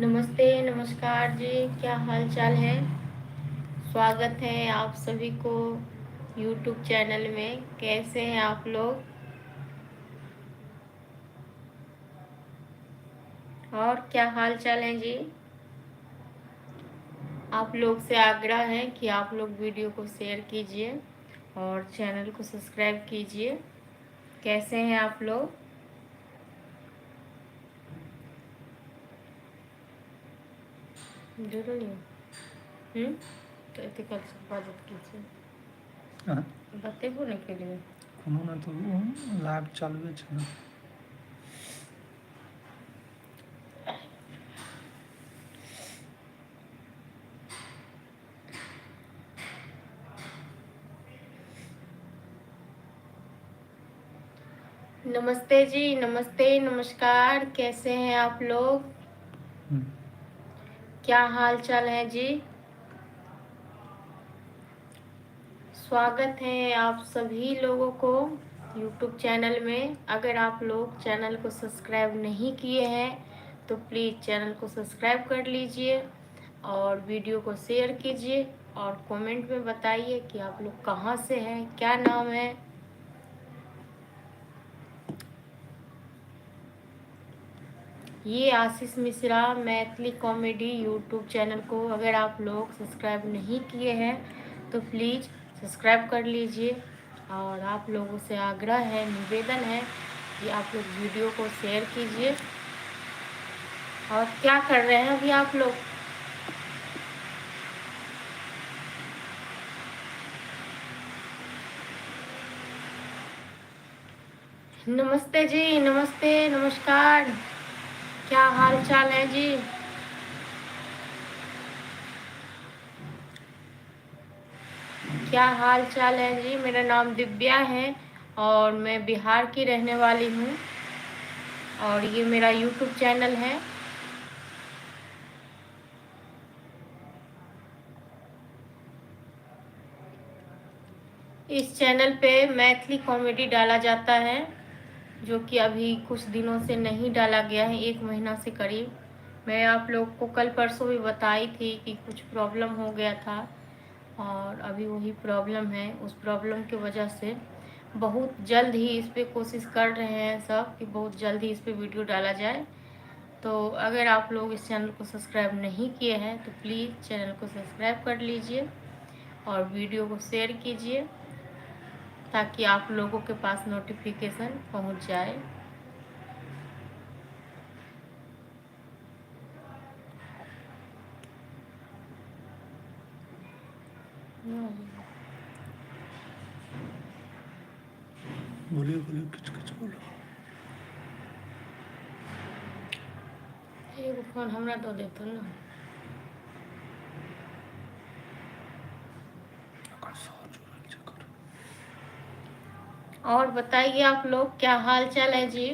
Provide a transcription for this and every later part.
नमस्ते, नमस्कार जी। क्या हाल चाल है? स्वागत है आप सभी को YouTube चैनल में। कैसे हैं आप लोग? और क्या हाल चाल है जी? आप लोग से आग्रह है कि आप लोग वीडियो को शेयर कीजिए और चैनल को सब्सक्राइब कीजिए। कैसे हैं आप लोग? जरूर तो इतने कल स्वागत कीजिए बतेबो नहीं के लिए कोनो ना तो लाइव चालू है ना। नमस्ते जी, नमस्ते, नमस्कार। कैसे हैं आप लोग? क्या हाल चाल है जी? स्वागत है आप सभी लोगों को YouTube चैनल में। अगर आप लोग चैनल को सब्सक्राइब नहीं किए हैं तो प्लीज़ चैनल को सब्सक्राइब कर लीजिए और वीडियो को शेयर कीजिए और कमेंट में बताइए कि आप लोग कहाँ से हैं, क्या नाम है। ये Ashish Mishra Maithili comedy YouTube channel को अगर आप लोग सब्सक्राइब नहीं किए हैं तो प्लीज़ सब्सक्राइब कर लीजिए और आप लोगों से आग्रह है, निवेदन है कि आप लोग वीडियो को शेयर कीजिए। और क्या कर रहे हैं अभी आप लोग? नमस्ते जी, नमस्ते, नमस्कार। क्या हाल चाल है जी? क्या हाल चाल है जी? मेरा नाम दिव्या है और मैं बिहार की रहने वाली हूँ और ये मेरा YouTube चैनल है। इस चैनल पे मैथिली कॉमेडी डाला जाता है जो कि अभी कुछ दिनों से नहीं डाला गया है, 1 महीना से करीब। मैं आप लोग को कल परसों भी बताई थी कि कुछ प्रॉब्लम हो गया था और अभी वही प्रॉब्लम है। उस प्रॉब्लम की वजह से बहुत जल्द ही इस पर कोशिश कर रहे हैं सब कि बहुत जल्द ही इस पर वीडियो डाला जाए। तो अगर आप लोग इस चैनल को सब्सक्राइब नहीं किए हैं तो प्लीज़ चैनल को सब्सक्राइब कर लीजिए और वीडियो को शेयर कीजिए ताकि आप लोगों के पास नोटिफिकेशन पहुंच जाए। बोलिए बोलिए कुछ कुछ बोलो। एगो फोन हमरा दो देतो ना। और बताइए आप लोग क्या हाल चाल है जी?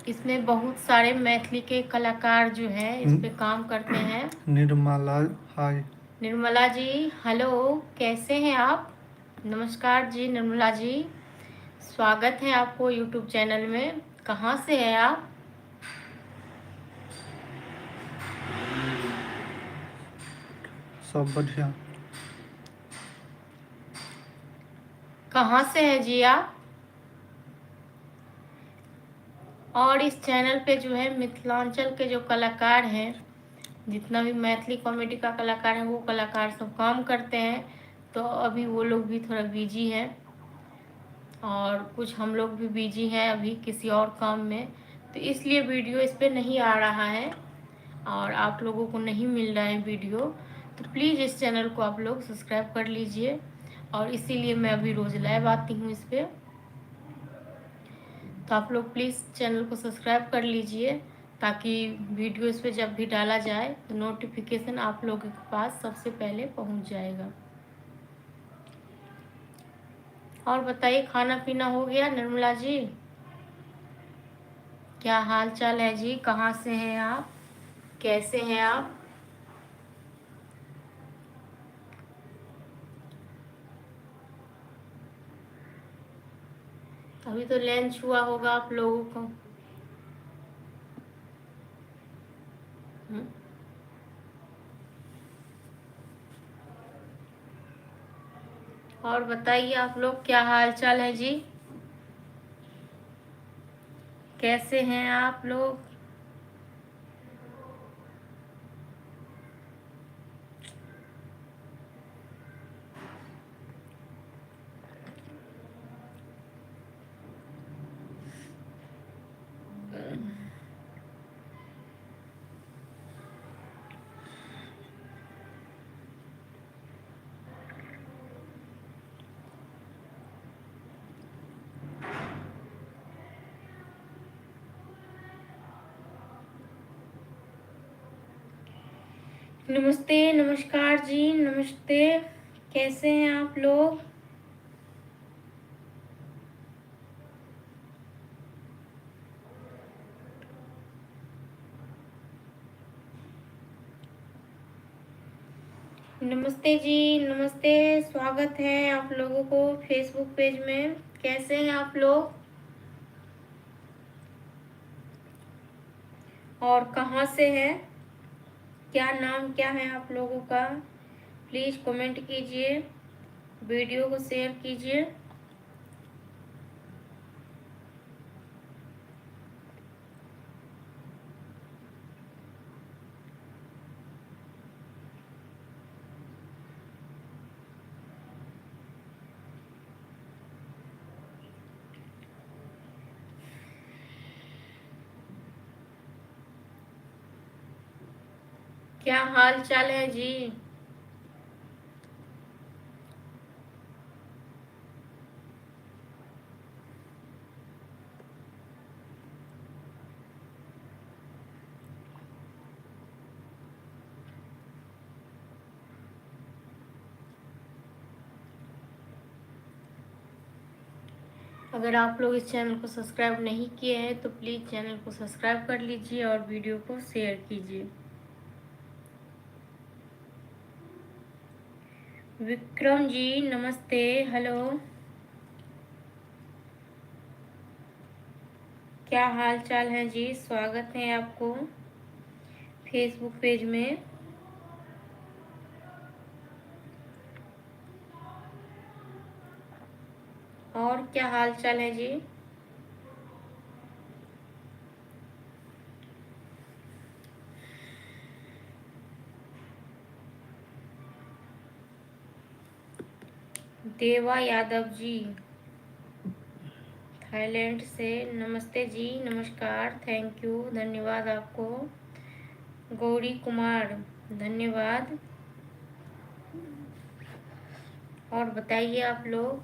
इसमें बहुत सारे मैथिली के कलाकार जो हैं इस पे काम करते हैं। निर्मला हाय। निर्मला जी हेलो, कैसे हैं आप? नमस्कार जी निर्मला जी, स्वागत है आपको YouTube चैनल में। कहाँ से हैं आप? सब बढ़िया। कहाँ से हैं जी आप? और इस चैनल पे जो है मिथिलांचल के जो कलाकार हैं, जितना भी मैथिली कॉमेडी का कलाकार है वो कलाकार सब काम करते हैं। तो अभी वो लोग भी थोड़ा बिजी हैं और कुछ हम लोग भी बिजी हैं अभी किसी और काम में, तो इसलिए वीडियो इस पर नहीं आ रहा है और आप लोगों को नहीं मिल रहा है वीडियो। तो प्लीज़ इस चैनल को आप लोग सब्सक्राइब कर लीजिए और इसीलिए मैं अभी रोज़ लाइव आती हूँ इस पर। तो आप लोग प्लीज़ चैनल को सब्सक्राइब कर लीजिए ताकि वीडियो इस पर जब भी डाला जाए तो नोटिफिकेशन आप लोगों के पास सबसे पहले पहुंच जाएगा। और बताइए खाना पीना हो गया निर्मला जी? क्या हाल चाल है जी? कहाँ से हैं आप? कैसे हैं आप? अभी तो लंच हुआ होगा आप लोगों को। और बताइए आप लोग, क्या हाल चाल है जी? कैसे हैं आप लोग? नमस्ते, नमस्कार जी, नमस्ते। कैसे हैं आप लोग? नमस्ते जी, नमस्ते। स्वागत है आप लोगों को फेसबुक पेज में। कैसे हैं आप लोग और कहाँ से हैं? क्या नाम क्या है आप लोगों का? प्लीज़ कमेंट कीजिए, वीडियो को शेयर कीजिए। क्या हाल चाल है जी? अगर आप लोग इस चैनल को सब्सक्राइब नहीं किए हैं तो प्लीज़ चैनल को सब्सक्राइब कर लीजिए और वीडियो को शेयर कीजिए। विक्रम जी नमस्ते, हेलो। क्या हाल चाल है जी? स्वागत है आपको फेसबुक पेज में। और क्या हाल चाल है जी? देवा यादव जी थाईलैंड से, नमस्ते जी, नमस्कार, थैंक यू, धन्यवाद आपको। गौरी कुमार धन्यवाद। और बताइए आप लोग,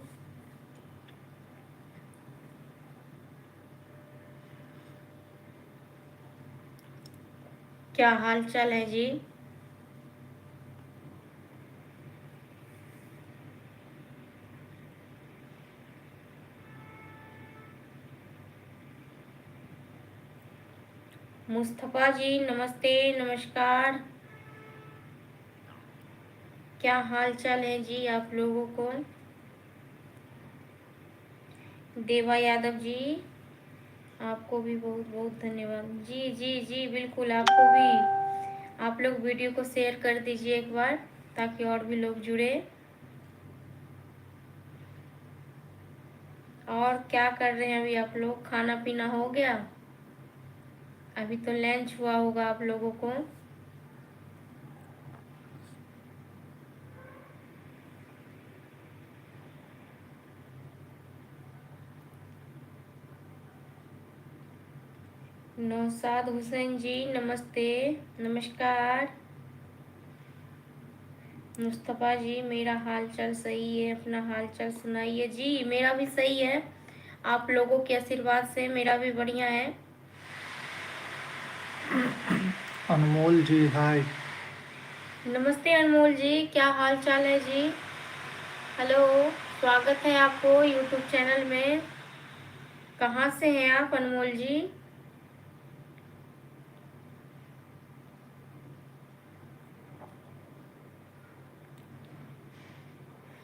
क्या हाल चाल है जी? मुस्तफा जी नमस्ते, नमस्कार। क्या हाल चाल है जी आप लोगों को? देवा यादव जी आपको भी बहुत बहुत धन्यवाद। जी जी जी बिल्कुल, आपको भी। आप लोग वीडियो को शेयर कर दीजिए एक बार, ताकि और भी लोग जुड़े। और क्या कर रहे हैं अभी आप लोग? खाना पीना हो गया? अभी तो लंच हुआ होगा आप लोगों को। नौशाद हुसैन जी नमस्ते, नमस्कार। मुस्तफ़ा जी मेरा हाल चाल सही है, अपना हाल चाल सुनाइए। जी मेरा भी सही है, आप लोगों के आशीर्वाद से मेरा भी बढ़िया है। अनमोल जी हाय। नमस्ते अनमोल जी, क्या हाल चाल है जी? हेलो, स्वागत है आपको यूट्यूब चैनल में। कहाँ से हैं आप अनमोल जी?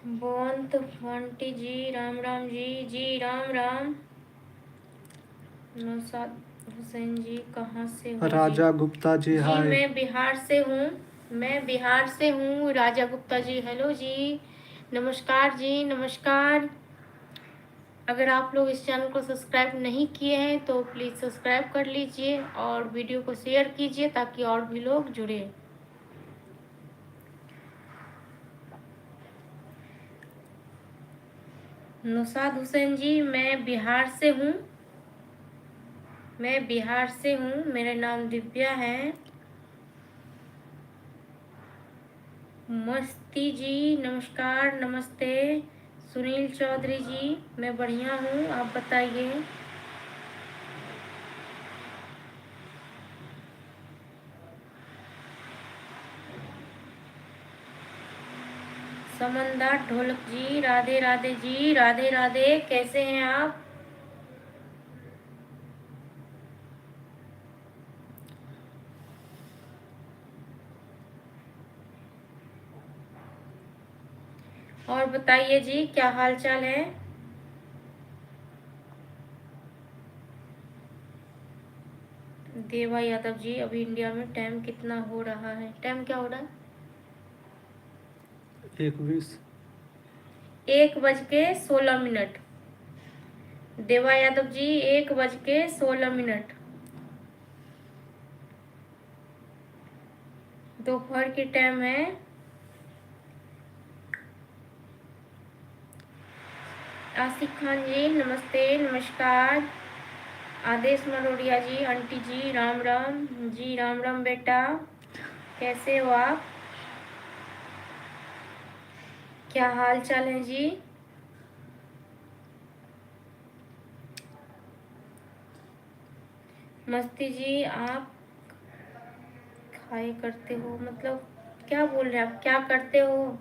बंत फंटी जी राम राम जी, जी राम राम। नौशाद हुसैन जी कहाँ से हो जी? राजा गुप्ता जी जी हाय। मैं बिहार से हूँ, मैं बिहार से हूँ। राजा गुप्ता जी हेलो जी, नमस्कार जी, नमस्कार। अगर आप लोग इस चैनल को सब्सक्राइब नहीं किए हैं तो प्लीज़ सब्सक्राइब कर लीजिए और वीडियो को शेयर कीजिए ताकि और भी लोग जुड़े। नुसाद हुसैन जी, मैं बिहार से हूँ। मेरा नाम दिव्या है। मस्ती जी, नमस्कार, नमस्ते। सुनील चौधरी जी, मैं बढ़िया हूँ, आप बताइए। समनदार ढोलक जी, राधे राधे जी, राधे राधे। कैसे हैं आप? और बताइए जी, क्या हाल चाल है? देवा यादव जी, अभी इंडिया में टाइम कितना हो रहा है? टाइम क्या हो रहा है? 21। 1:16। देवा यादव जी, 1:16। दोपहर की टाइम है। आसिफ खान जी, नमस्ते, नमस्कार। आदेश मरोड़िया जी, आंटी जी, राम राम जी, राम राम बेटा। कैसे हो आप? क्या हाल चाल है जी? मस्ती जी, आप खाए करते हो मतलब क्या बोल रहे हैं आप? क्या करते हो?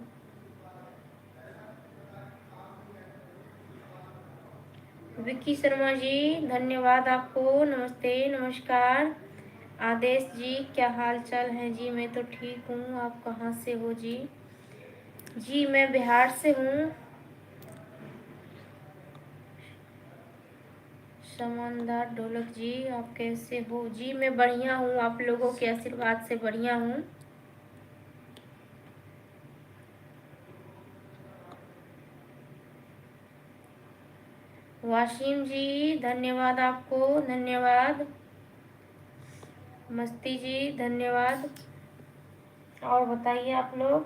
विक्की शर्मा जी, धन्यवाद आपको। नमस्ते, नमस्कार। आदेश जी, क्या हाल चाल है जी? मैं तो ठीक हूँ, आप कहाँ से हो जी? जी, मैं बिहार से हूँ। समनदार ढोलक जी, आप कैसे हो जी? मैं बढ़िया हूँ, आप लोगों के आशीर्वाद से बढ़िया हूँ। वाशिम जी, धन्यवाद आपको, धन्यवाद। मस्ती जी, धन्यवाद। और बताइए आप लोग।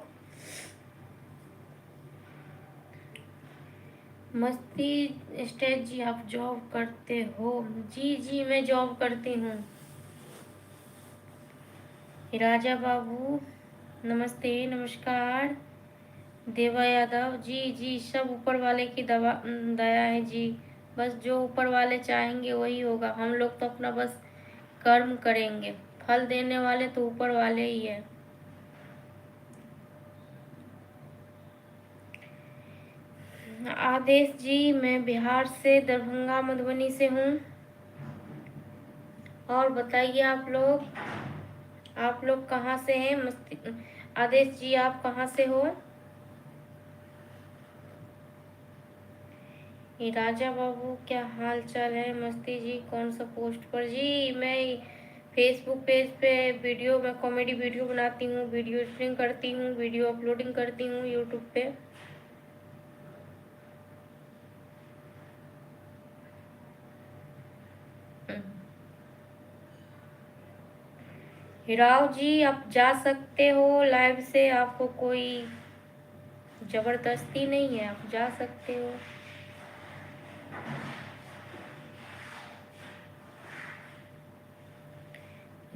मस्ती स्टेज जी, आप जॉब करते हो? जी जी, मैं जॉब करती हूँ। राजा बाबू, नमस्ते, नमस्कार। देवा यादव जी, जी सब ऊपर वाले की दया है जी। बस जो ऊपर वाले चाहेंगे वही होगा। हम लोग तो अपना बस कर्म करेंगे, फल देने वाले तो ऊपर वाले ही है। आदेश जी, मैं बिहार से दरभंगा मधुबनी से हूँ। और बताइए आप लोग कहाँ से हैं? आदेश जी, आप कहाँ से हो? ये राजा बाबू, क्या हाल चाल है? मस्ती जी, कौन सा पोस्ट पर जी? मैं फेसबुक पेज पे वीडियो में कॉमेडी वीडियो बनाती हूँ, वीडियो एडिटिंग करती हूँ, वीडियो अपलोडिंग करती हूँ यूट्यूब पे। हिराव जी, आप जा सकते हो लाइव से, आपको कोई जबरदस्ती नहीं है, आप जा सकते हो।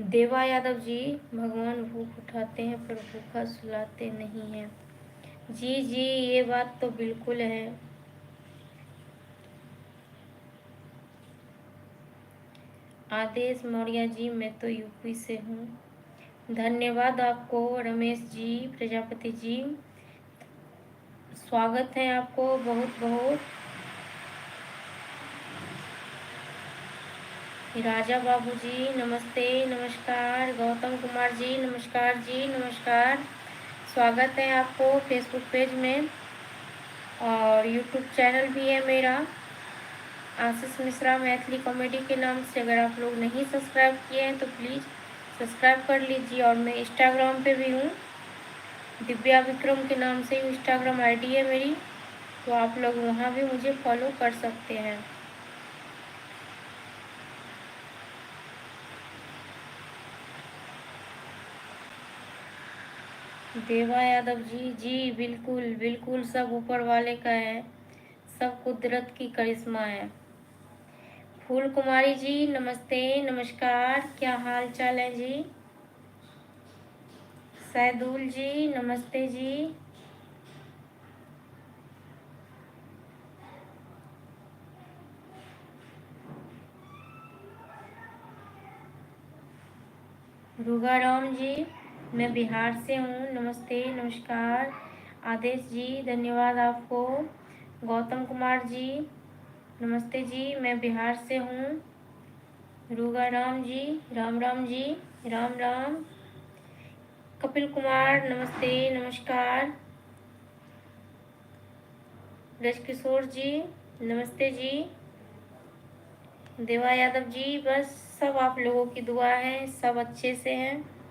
देवा यादव जी, भगवान भूख उठाते हैं पर भूखा सुलाते नहीं हैं। जी जी, ये बात तो बिल्कुल है। आदेश मौर्य जी, मैं तो यूपी से हूँ। धन्यवाद आपको। रमेश जी प्रजापति जी, स्वागत है आपको बहुत बहुत। राजा बाबू जी, नमस्ते, नमस्कार। गौतम कुमार जी, नमस्कार जी, नमस्कार। स्वागत है आपको फेसबुक पेज में, और यूट्यूब चैनल भी है मेरा, आशीष मिश्रा मैथिली कॉमेडी के नाम से। अगर आप लोग नहीं सब्सक्राइब किए हैं तो प्लीज़ सब्सक्राइब कर लीजिए। और मैं इंस्टाग्राम पे भी हूँ, दिव्या विक्रम के नाम से इंस्टाग्राम आईडी है मेरी, तो आप लोग वहाँ भी मुझे फॉलो कर सकते हैं। देवा यादव जी, जी बिल्कुल बिल्कुल, सब ऊपर वाले का है, सब कुदरत की करिश्मा है। फूल कुमारी जी नमस्ते, नमस्कार, क्या हाल चाल है जी। सैदुल जी नमस्ते जी। रुगाराम जी, मैं बिहार से हूँ, नमस्ते नमस्कार। आदेश जी धन्यवाद आपको। गौतम कुमार जी नमस्ते जी, मैं बिहार से हूँ। रुगाराम जी राम राम जी, राम राम। कपिल कुमार नमस्ते नमस्कार। ब्रजकिशोर जी नमस्ते जी। देवा यादव जी, बस सब आप लोगों की दुआ है, सब अच्छे से हैं।